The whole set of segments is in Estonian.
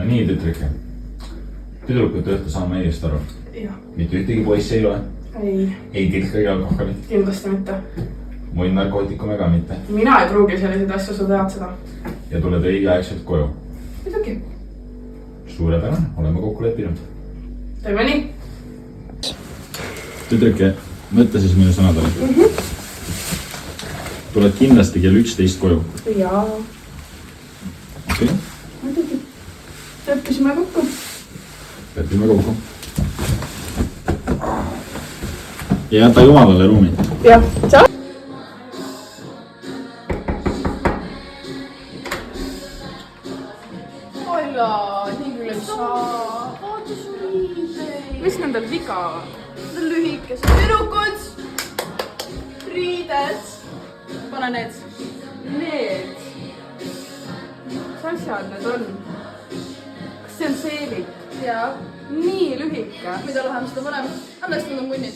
No nii, tütrike. Tüdrukute õhtu saan ma õigesti aru. Mitte ühtegi poissi ei ole. Ei tilkagi alkoholit. Kindlasti mitte. Muid narkootikume ka mitte. Mina ei pruugi selliseid asju, sa tead seda. Ja tuled õigeaegselt koju. Midagi. Suurepärane, oleme kokku leppinud. Teeme nii. Tütrike, mõtle siis minu sõnadele. Tuled kindlasti kell 11 koju. Jaa. Okei. Midagi. Leppisime kokku. Lepime kokku. Ja jäta jumalale ruumi. Jah, tšau. Olla, nii küll ei saa. Vaata su riideid. Mis nendel viga on? Need lühikesed tüdrukud. Riided. Pane need. Need. Mis asjad need on? Kas see on seelik? Jaa. Nii lühike. Mida läheme seda panema? Anna siis need on munnid.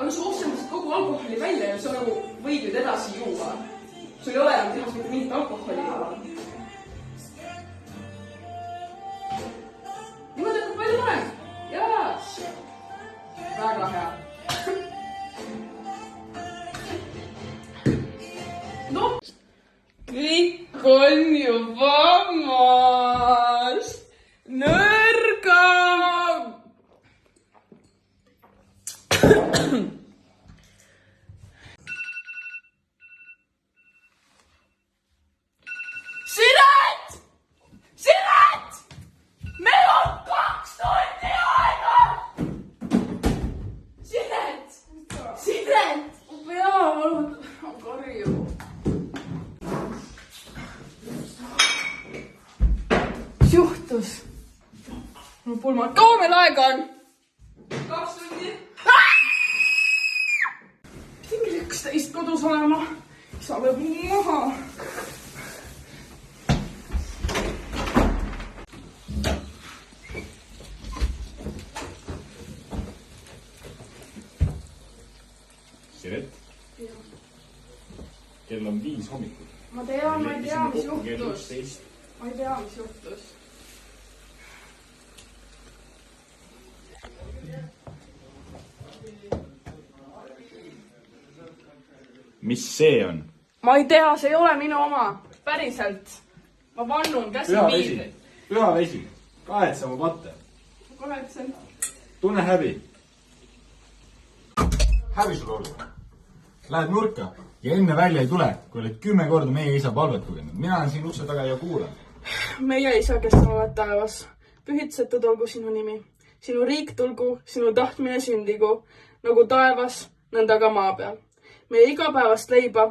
Aga sa ostsid kogu alkoholi välja ja sa nagu võid nüüd edasi juua. Sul ei ole enam tehas mitte mingit alkoholi. Niimoodi hakkab palju parem. Jaa. Väga hea. No. Kõik on juba maas. Nõrga. Siret! Siret! Meil on 2 tundi aega! Siret! Siret! Pea, palun. Karju. Mis juhtus? Mul pulmad. Kaua meil aega on? 2 tundi. Pidin 11 kodus olema. Isa lööb maha. Siret? Kell on 5 hommikul. Ma tean, ma ei tea, mis juhtus. Ma ei tea, mis juhtus. Mis see on? Ma ei tea, see ei ole minu oma. Päriselt. Ma vannun käsi viidli. Püha vesi. Kahetse oma patte. Ma kahetsen. Tunne häbi. Häbi sul olnud. Lähed nurka ja enne välja ei tule, kui oled 10 korda meie isa palvet lugenud. Mina olen siin ukse taga ja kuulan. Meie isa, kes oled taevas. Pühitsetud olgu sinu nimi. Sinu riik tulgu, sinu tahtmine sündigu. Nagu taevas, nõnda ka maa peal. Meie igapäevast leiba